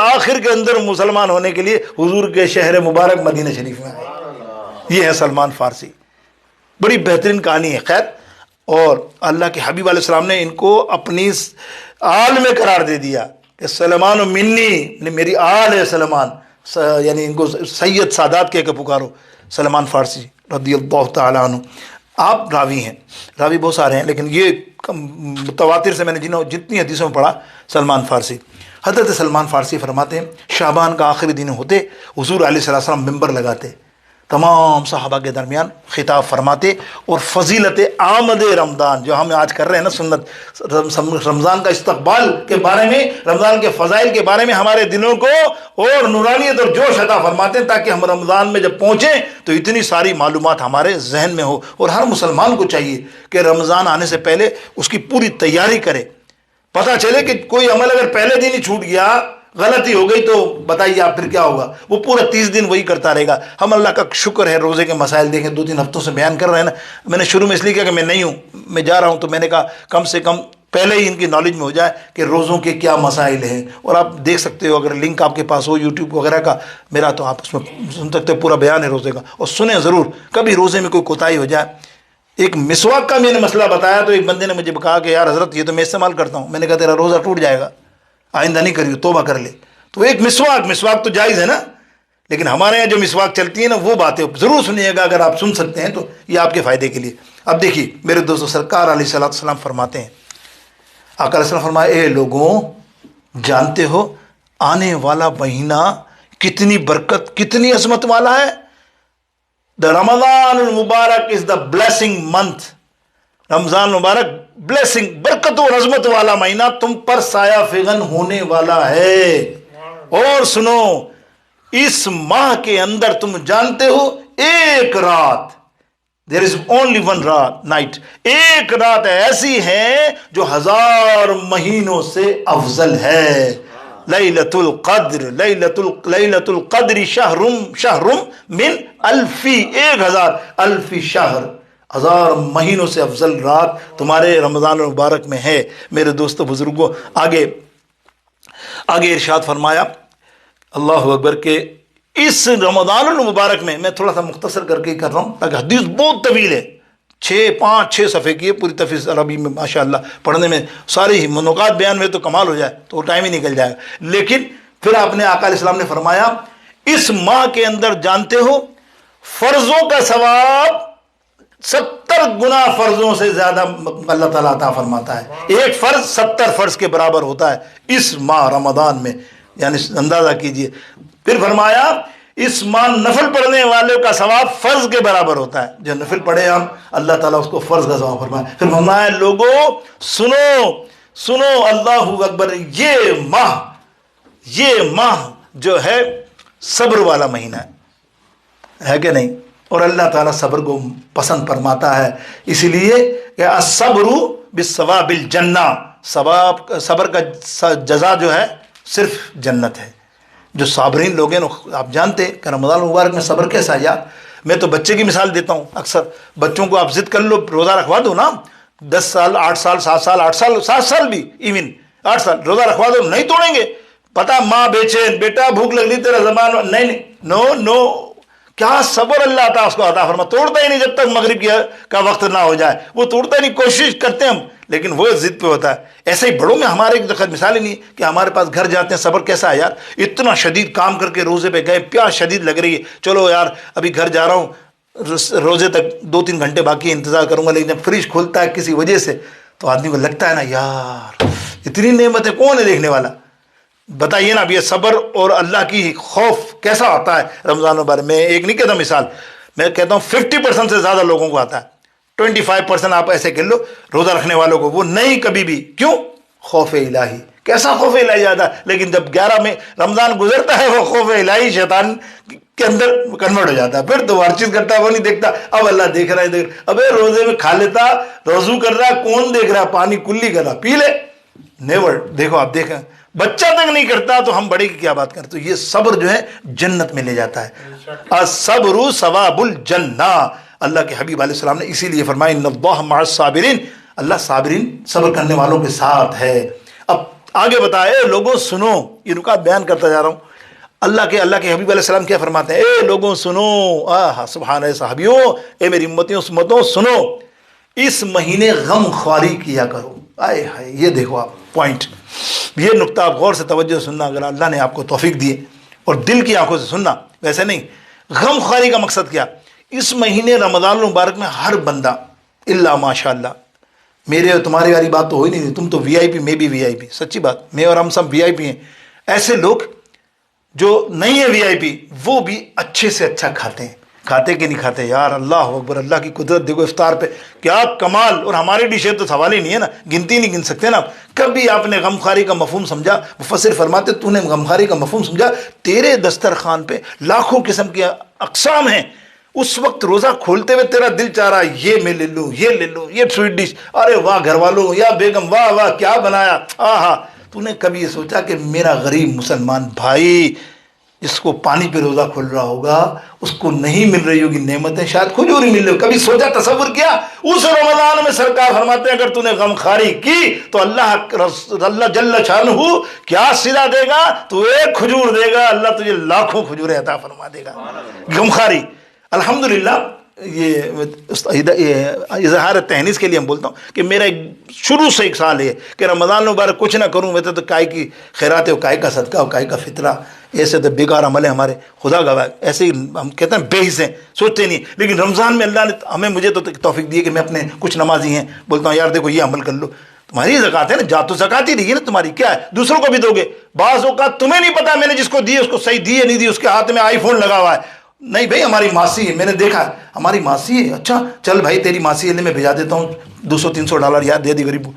آخر کے اندر مسلمان ہونے کے لیے حضور کے شہر مبارک مدینہ شریف میں آئے. یہ ہے سلمان فارسی. بڑی بہترین کہانی ہے. خیر، اور اللہ کے حبیب علیہ السلام نے ان کو اپنی آل میں قرار دے دیا کہ سلمان و منی، میری آل ہے سلمان، یعنی ان کو سید سادات کہہ کے پکارو. سلمان فارسی رضی اللہ تعالیٰ عنہ. آپ راوی ہیں، راوی بہت سارے ہیں، لیکن یہ متواتر سے میں نے جتنی حدیثوں میں پڑھا سلمان فارسی. حضرت سلمان فارسی فرماتے ہیں شعبان کا آخری دن ہوتے حضور علیہ السلام ممبر لگاتے، تمام صحابہ کے درمیان خطاب فرماتے، اور فضیلت آمد رمضان جو ہم آج کر رہے ہیں نا، سنت رمضان کا استقبال کے بارے میں، رمضان کے فضائل کے بارے میں ہمارے دلوں کو اور نورانیت اور جوش عطا فرماتے ہیں، تاکہ ہم رمضان میں جب پہنچیں تو اتنی ساری معلومات ہمارے ذہن میں ہو. اور ہر مسلمان کو چاہیے کہ رمضان آنے سے پہلے اس کی پوری تیاری کرے. پتہ چلے کہ کوئی عمل اگر پہلے دن ہی چھوٹ گیا، غلطی ہو گئی، تو بتائیے آپ پھر کیا ہوگا؟ وہ پورا 30 دن وہی کرتا رہے گا. ہم اللہ کا شکر ہے روزے کے مسائل دیکھیں 2-3 ہفتوں سے بیان کر رہے ہیں نا. میں نے شروع میں اس لیے کہا کہ میں نہیں ہوں، میں جا رہا ہوں، تو میں نے کہا کم سے کم پہلے ہی ان کی نالج میں ہو جائے کہ روزوں کے کیا مسائل ہیں. اور آپ دیکھ سکتے ہو، اگر لنک آپ کے پاس ہو یوٹیوب وغیرہ کا میرا، تو آپ اس میں سن سکتے ہو، پورا بیان ہے روزے کا. اور سنیں ضرور، کبھی روزے میں کوئی کوتاہی ہو جائے. ایک مسواک کا میں نے مسئلہ بتایا تو ایک بندے نے مجھے کہا کہ یار حضرت یہ تو میں استعمال کرتا ہوں. میں نے کہا تیرا روزہ ٹوٹ جائے گا، آئندہ نہیں کریو، توبہ کر لے. تو ایک مسواک تو جائز ہے نا، لیکن ہمارے یہاں جو مسواک چلتی ہے نا، وہ باتیں ضرور سنیے گا اگر آپ سن سکتے ہیں تو یہ آپ کے فائدے کے لیے. اب دیکھیے میرے دوستو، سرکار علیہ السلام فرماتے ہیں، آقا علیہ السلام فرمائے اے لوگوں، جانتے ہو آنے والا مہینہ کتنی برکت، کتنی عظمت والا ہے؟ The Ramadan al-Mubarak is the blessing month. Ramzan Mubarak blessing, برکت و عظمت والا مہینہ تم پر سایہ فغن ہونے والا ہے. اور سنو، اس ماہ کے اندر تم جانتے ہو ایک رات، there is only one night، ایک رات ایسی ہے جو 1000 مہینوں سے افضل ہے. لیلۃ القدر، لیلۃ القدر شہر من الف، 1000 الف شہر، 1000 مہینوں سے افضل رات تمہارے رمضان المبارک میں ہے. میرے دوستو بزرگوں، آگے ارشاد فرمایا اللہ اکبر کہ اس رمضان المبارک میں تھوڑا سا مختصر کر کے کر رہا ہوں تاکہ حدیث بہت طویل ہے، 5-6 صفحے کی ہے پوری تفسیر عربی میں، ماشاءاللہ پڑھنے میں ساری ہی منوقات بیان میں تو کمال ہو جائے تو ٹائم ہی نکل جائے گا. لیکن پھر آپ نے آقا علیہ السلام نے فرمایا اس ماہ کے اندر جانتے ہو فرضوں کا ثواب 70 گنا فرضوں سے زیادہ اللہ تعالیٰ عطا فرماتا ہے. ایک فرض 70 فرض کے برابر ہوتا ہے اس ماہ رمضان میں، یعنی اندازہ کیجئے. پھر فرمایا اس ماہ نفل پڑھنے والوں کا ثواب فرض کے برابر ہوتا ہے. جو نفل پڑھے ہم، اللہ تعالیٰ اس کو فرض کا ثواب فرمائے. پھر فرمایا لوگوں سنو اللہ اکبر، یہ ماہ جو ہے صبر والا مہینہ ہے کہ نہیں؟ اور اللہ تعالیٰ صبر کو پسند فرماتا ہے، اسی لیے کہ الصبر بالثواب الجنہ، صبر کا جزا جو ہے صرف جنت ہے. جو صابرین لوگ ہیں، آپ جانتے کہ رمضان المبارک میں صبر کیسا ہے یار. میں تو بچے کی مثال دیتا ہوں، اکثر بچوں کو آپ ضد کر لو، روزہ رکھوا دو نا، 10 سال 8 سال 7 سال 8 سال 7 سال بھی، ایون 8 سال روزہ رکھوا دو، نہیں توڑیں گے. پتا ماں بےچین، بیٹا بھوک لگ لی تیرا زبان، نہیں نو کیا صبر اللہ تعالیٰ اس کو عطا فرما. توڑتا ہی نہیں جب تک مغرب کا وقت نہ ہو جائے، وہ توڑتا ہی نہیں. کوشش کرتے ہم لیکن وہ ضد پہ ہوتا ہے. ایسے ہی بڑوں میں ہمارے مثال ہی نہیں کہ ہمارے پاس گھر جاتے ہیں، صبر کیسا ہے یار، اتنا شدید کام کر کے روزے پہ گئے، پیاس شدید لگ رہی ہے، چلو یار ابھی گھر جا رہا ہوں، روزے تک 2-3 گھنٹے باقی انتظار کروں گا. لیکن جب فریج کھولتا ہے کسی وجہ سے تو آدمی کو لگتا ہے نا یار اتنی نعمتیں کون ہے دیکھنے والا. بتائیے نا اب یہ صبر اور اللہ کی خوف کیسا آتا ہے رمضان مبارک میں. ایک نہیں کہتا مثال، میں کہتا ہوں 50% سے زیادہ لوگوں کو آتا ہے. 25% آپ ایسے کہہ لو روزہ رکھنے والوں کو، وہ نہیں کبھی بھی. کیوں؟ خوف الہی. کیسا خوف الہی آتا ہے. لیکن جب 11 میں رمضان گزرتا ہے وہ خوف الہی شیطان کے اندر کنورٹ ہو جاتا ہے. پھر تو ہر چیز کرتا ہے، وہ نہیں دیکھتا اب اللہ دیکھ رہا ہے. ابے روزے میں کھا لیتا، روزو کر رہا ہے، کون دیکھ رہا ہے، پانی کلی کر رہا، پی لے. نیور. دیکھو آپ دیکھیں بچہ تک نہیں کرتا تو ہم بڑے کی کیا بات کرتے. تو یہ صبر جو ہے جنت میں لے جاتا ہے. الصبر ثواب الجنہ. اللہ کے حبیب علیہ السلام نے اسی لیے فرمایا ان اللہ مع الصابرین، اللہ صابرین صبر کرنے والوں کے ساتھ ہے. اب آگے بتایا اے لوگوں سنو، یہ نکات بیان کرتا جا رہا ہوں، اللہ کے حبیب علیہ السلام کیا فرماتے ہیں، اے لوگوں سنو، سبحان ہے صحابیوں، اے میری امتوں سنو، اس مہینے غم خواری کیا کرو۔ آئے ہائے، یہ دیکھو آپ پوائنٹ، یہ نقطہ آپ غور سے توجہ سے سننا، اگر اللہ نے آپ کو توفیق دی اور دل کی آنکھوں سے سننا، ویسے نہیں۔ غم خواری کا مقصد کیا؟ اس مہینے رمضان المبارک میں ہر بندہ الا ماشاء اللہ، میرے اور تمہاری والی بات تو ہو ہی نہیں، تم تو وی آئی پی، میں بھی وی آئی پی، سچی بات، میں اور ہم سب وی آئی پی ہیں۔ ایسے لوگ جو نہیں ہے وی آئی پی، وہ بھی اچھے سے اچھا کھاتے ہیں، کھاتے کہ نہیں کھاتے؟ یار اللہ اکبر، اللہ کی قدرت دیکھو، افطار پہ کیا کمال، اور ہماری ڈشیں تو سوال ہی نہیں ہے نا، گنتی نہیں گن سکتے نا۔ کبھی آپ نے غمخواری کا مفہوم سمجھا؟ مفسر فرماتے تو نے غمخواری کا مفہوم سمجھا، تیرے دسترخوان پہ لاکھوں قسم کے اقسام ہیں، اس وقت روزہ کھولتے ہوئے تیرا دل چاہ رہا ہے یہ میں لے لوں، یہ لے لوں، یہ سویٹ ڈش، ارے واہ گھر والوں، یا بیگم واہ واہ کیا بنایا، آہا۔ تو نے کبھی یہ سوچا کہ میرا غریب مسلمان بھائی جس کو پانی پہ روزہ کھول رہا ہوگا، اس کو نہیں مل رہی ہوگی نعمتیں، شاید کھجور ہی مل رہی ہو، کبھی سوچا، تصور کیا؟ اس رمضان میں سرکار فرماتے ہیں اگر تو نے غمخواری کی تو اللہ جل شانہ کیا صلہ دے گا؟ تو ایک کھجور دے گا، اللہ تجھے لاکھوں کھجوریں عطا فرما دے گا۔ غمخواری الحمدللہ، یہ اظہار تہنیز کے لیے ہم بولتا ہوں کہ میرا شروع سے ایک سال ہے کہ رمضان مبارک کچھ نہ کروں، ویسے تو کائے کی خیرات ہے، کائے کا صدقہ، کائے کا فطرہ، ایسے تو بیکار عمل ہے ہمارے، خدا گواہ، ایسے ہی ہم کہتے ہیں بے حص ہیں، سوچتے نہیں۔ لیکن رمضان میں اللہ نے مجھے تو توفیق دی ہے کہ میں اپنے کچھ نمازی ہیں بولتا ہوں یار دیکھو یہ عمل کر لو، تمہاری زکات ہے نا، جا تو زکات ہی رہی ہے نا تمہاری، کیا ہے دوسروں کو بھی دو گے، بعض اوقات تمہیں نہیں پتا میں نے جس کو دی اس کو صحیح دی ہے نہیں دی، اس کے ہاتھ میں آئی فون لگا ہوا ہے، نہیں بھائی ہماری ماسی ہے، میں نے دیکھا ہماری ماسی ہے، اچھا چل بھائی تیری ماسی ہے، میں بھیجا دیتا ہوں $200-300 یار دے دی غریب کو،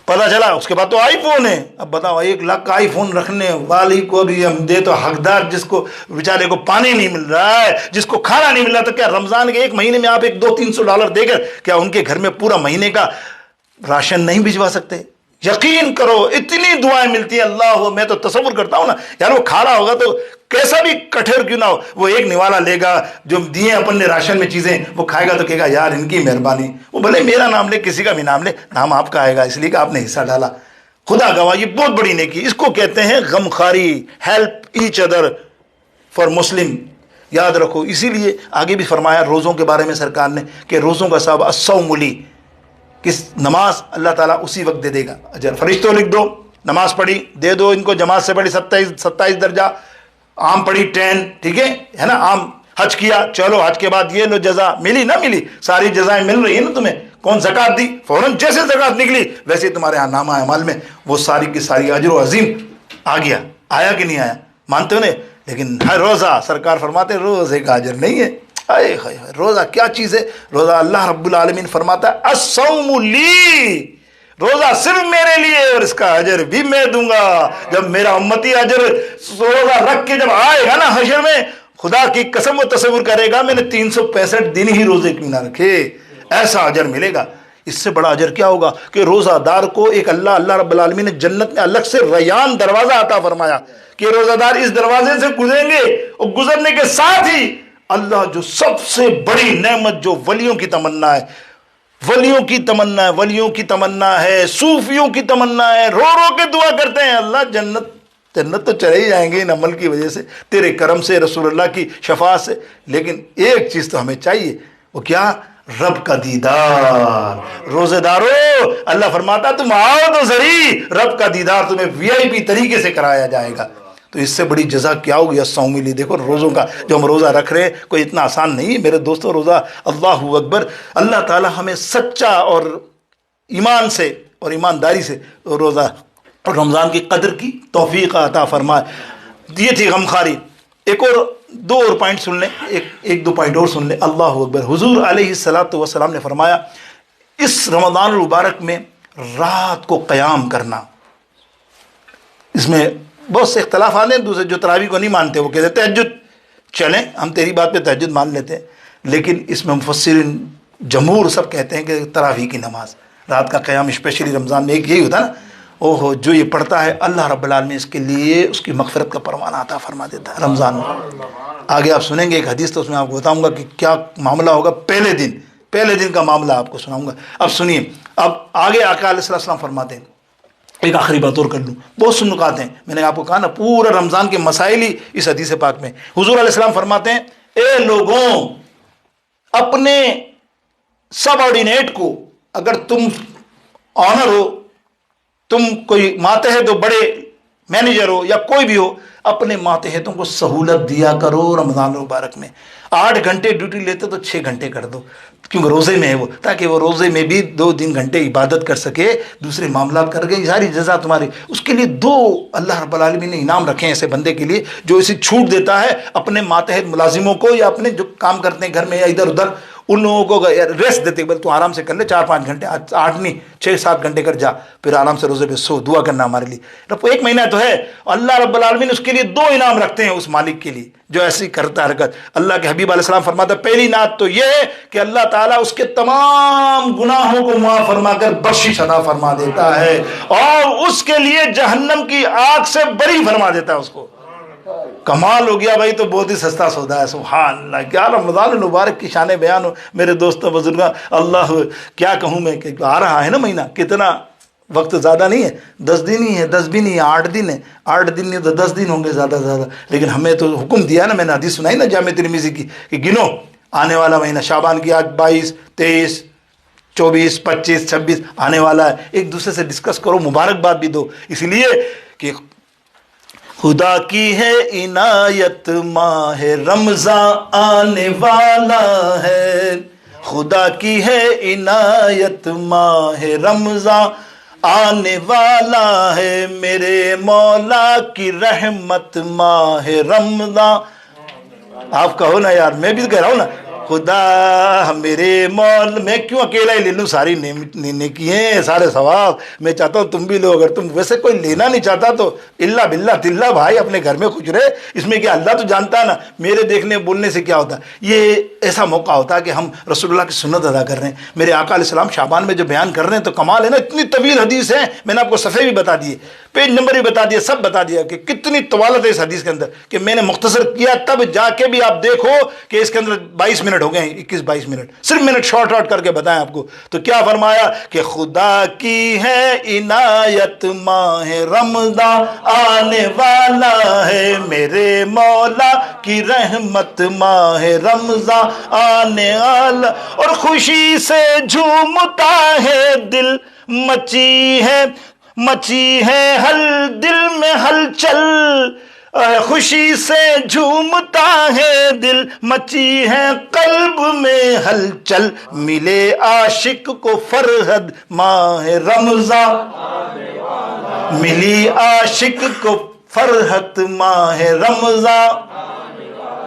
پتہ چلا اس کے بعد تو آئی فون ہے۔ اب بتاؤ 1 لاکھ کا آئی فون رکھنے والی کو بھی ہم دے تو حقدار جس کو بیچارے کو پانی نہیں مل رہا ہے، جس کو کھانا نہیں مل رہا، تو کیا رمضان کے 1 مہینے میں آپ $200-300 دے کر کیا ان کے گھر میں پورا مہینے کا راشن نہیں بھجوا سکتے؟ یقین کرو اتنی دعائیں ملتی ہیں، اللہ میں تو تصور کرتا ہوں نا یار، وہ کھا رہا ہوگا تو کیسا بھی کٹھیر کیوں نہ ہو، وہ ایک نوالا لے گا جو دیے اپن نے راشن میں چیزیں، وہ کھائے گا تو کہے گا یار ان کی مہربانی، وہ بھلے میرا نام لے کسی کا بھی نام لے، نام آپ کا آئے گا اس لیے کہ آپ نے حصہ ڈالا، خدا گواہ یہ بہت بڑی نیکی، اس کو کہتے ہیں غمخواری، help each other for Muslim, یاد رکھو۔ اسی لیے آگے بھی فرمایا روزوں کے بارے میں سرکار نے کہ روزوں کا ثواب الصوم لی، کس نماز اللہ تعالیٰ اسی وقت دے دے گا اجر، فرشتوں لکھ دو، نماز پڑھی دے دو ان کو، جماعت سے پڑھی 27 درجہ، عام پڑھی 10، ٹھیک ہے نا، عام حج کیا، چلو حج کے بعد یہ لو جزا، ملی نہ ملی، ساری جزائیں مل رہی ہیں نا تمہیں، کون زکات دی، فوراً جیسے زکات نکلی ویسے تمہارے یہاں نامہ اعمال میں وہ ساری کی ساری اجر و عظیم آ گیا، آیا کہ نہیں آیا، مانتے ہو نا؟ لیکن ہر روزہ سرکار فرماتے روزے کا اجر نہیں ہے، آئے روزہ کیا چیز ہے؟ روزہ اللہ رب العالمین فرماتا ہے الصوم لی، روزہ صرف میرے لیے اور اس کا اجر بھی میں دوں گا۔ جب میرا امتی اجر روزہ رکھ کے جب آئے گا نا حشر میں، خدا کی قسم و تصور کرے گا میں نے 365 دن ہی روزے کیوں نہ رکھے، ایسا اجر ملے گا۔ اس سے بڑا اجر کیا ہوگا کہ روزہ دار کو ایک اللہ رب العالمین نے جنت میں الگ سے ریان دروازہ عطا فرمایا کہ روزہ دار اس دروازے سے گزریں گے، اور گزرنے کے ساتھ ہی اللہ جو سب سے بڑی نعمت جو ولیوں کی تمنا ہے، ولیوں کی تمنا ہے، ولیوں کی تمنا ہے، صوفیوں کی تمنا ہے، رو رو کے دعا کرتے ہیں اللہ جنت تو چلے ہی جائیں گے ان عمل کی وجہ سے، تیرے کرم سے، رسول اللہ کی شفاعت سے، لیکن ایک چیز تو ہمیں چاہیے، وہ کیا؟ رب کا دیدار۔ روزے دارو اللہ فرماتا تم آؤ تو صحیح، رب کا دیدار تمہیں وی آئی پی طریقے سے کرایا جائے گا۔ تو اس سے بڑی جزا کیا ہوگی الصوم لی؟ دیکھو روزوں کا جو ہم روزہ رکھ رہے ہیں کوئی اتنا آسان نہیں ہے میرے دوستو، روزہ اللہ اکبر، اللہ تعالی ہمیں سچا اور ایمان سے اور ایمانداری سے روزہ اور رمضان کی قدر کی توفیق عطا فرمائے۔ یہ تھی غمخواری۔ ایک اور 2 اور پوائنٹ سن لیں، ایک 2 پوائنٹ اور سن لیں، اللہ اکبر۔ حضور علیہ السلام نے فرمایا اس رمضان المبارک میں رات کو قیام کرنا، اس میں بہت سے اختلافات ہیں، دوسرے جو تراویح کو نہیں مانتے وہ کہتے ہیں تہجد، چلیں ہم تیری بات پہ تہجد مان لیتے ہیں، لیکن اس میں مفسرین جمہور سب کہتے ہیں کہ تراویح کی نماز، رات کا قیام اسپیشلی رمضان میں ایک یہی ہوتا ہے نا، اوہ جو یہ پڑھتا ہے اللہ رب العالمین اس کے لیے اس کی مغفرت کا پروانہ عطا فرما دیتا ہے رمضان میں۔ آگے آپ سنیں گے ایک حدیث، تو اس میں آپ کو بتاؤں گا کہ کیا معاملہ ہوگا پہلے دن کا معاملہ آپ کو سناؤں گا۔ اب سنیے، اب آگے آقا علیہ السلام فرماتے ہیں ایک آخری بات اور کر لوں، بہت سے نکات ہیں، میں نے آپ کو کہا نا پورا رمضان کے مسائل ہی اس حدیث پاک میں۔ حضور علیہ السلام فرماتے ہیں اے لوگوں، اپنے سب آرڈینیٹ کو، اگر تم آنر ہو، تم کوئی ماتحت ہو، بڑے مینیجر ہو یا کوئی بھی ہو، اپنے ماتحتوں کو سہولت دیا کرو رمضان مبارک میں۔ 8 گھنٹے ڈیوٹی لیتے تو 6 گھنٹے کر دو، کیونکہ روزے میں ہے وہ، تاکہ وہ روزے میں بھی 2-3 گھنٹے عبادت کر سکے، دوسرے معاملات کر کے ساری جزا تمہاری۔ اس کے لیے دو اللہ رب العالمین نے انعام رکھے ہیں ایسے بندے کے لیے جو اسے چھوٹ دیتا ہے اپنے ماتحت ملازموں کو، یا اپنے جو کام کرتے ہیں گھر میں یا ادھر ادھر، ان لوگوں کو ریسٹ دیتے، بل تو آرام سے کر لے 4-5 گھنٹے، 8 نہیں 6-7 گھنٹے کر جا، پھر آرام سے روزے پہ سو، دعا کرنا ہمارے لیے۔ رب 1 مہینہ تو ہے، اللہ رب العالمین اس کے لیے 2 انعام رکھتے ہیں اس مالک کے لیے جو ایسی کرتا حرکت۔ اللہ کے حبیب علیہ السلام فرماتا ہے پہلی نعت تو یہ ہے کہ اللہ تعالیٰ اس کے تمام گناہوں کو معاف فرما کر بخشش عطا فرما دیتا ہے، اور اس کے لیے جہنم کی آگ سے بری فرما دیتا ہے اس کو۔ کمال ہو گیا بھائی، تو بہت ہی سستا سودا ہے، سبحان اللہ۔ کیا رمضان المبارک کی شان بیان ہو میرے دوستوں بزرگاں، اللہ کیا کہوں میں، کہ آ رہا ہے نا مہینہ، کتنا وقت زیادہ نہیں ہے، 10 دن ہی ہے، 10 بھی نہیں ہے، 8 دن ہے، 8 دن نہیں تو 10 دن ہوں گے زیادہ سے زیادہ، لیکن ہمیں تو حکم دیا نا، میں نے حدیث سنائی نا جامع ترمذی کی، کہ گنو آنے والا مہینہ شعبان کی، آج 22 23 24 25 26 آنے والا ہے، ایک دوسرے سے ڈسکس کرو، مبارکباد بھی دو، اس لیے کہ خدا کی ہے عنایت، ماہ رمضان آنے والا ہے، خدا کی ہے عنایت، ماہ رمضان آنے والا ہے، میرے مولا کی رحمت ماہ رمضان۔ آپ کہو نا یار، میں بھی کہہ رہا ہوں نا، خدا میرے مول، میں کیوں اکیلا ہی لے لوں ساری نیکیاں سارے ثواب، میں چاہتا ہوں تم بھی لو، اگر تم ویسے کوئی لینا نہیں چاہتا تو اللہ باللہ تلہ بھائی اپنے گھر میں خوش رہے، اس میں کیا، اللہ تو جانتا ہے نا میرے دیکھنے بولنے سے کیا ہوتا ہے۔ یہ ایسا موقع ہوتا ہے کہ ہم رسول اللہ کی سنت ادا کر رہے ہیں، میرے آقا علیہ السلام شعبان میں جو بیان کر رہے ہیں تو کمال ہے نا، اتنی طویل حدیث ہے، میں نے آپ کو صفحے بھی بتا دیے، پیج نمبر بھی بتا دیا، سب بتا دیا کہ کتنی طوالت ہے اس حدیث کے اندر، کہ میں نے مختصر کیا، تب جا کے بھی آپ دیکھو کہ اس کے اندر 22 منٹ ہو گئے ہیں، 21-22 منٹ، صرف منٹ شارٹ کر کے بتائیں آپ کو۔ تو کیا فرمایا کہ خدا کی ہے عنایت، ماہ رمضان آنے والا ہے، میرے مولا کی رحمت ماہ رمضان آنے والا، اور خوشی سے جھومتا ہے دل، مچی ہے ہل دل میں ہلچل، خوشی سے جھومتا ہے دل، مچی ہے قلب میں ہلچل، ملے عاشق کو فرحت ماہ رمضان، ملی عاشق کو فرحت ماہ رمضان۔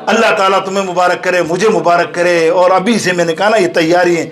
اللہ تعالیٰ تمہیں مبارک کرے، مجھے مبارک کرے، اور ابھی سے میں نے کہا نا یہ تیاری ہے،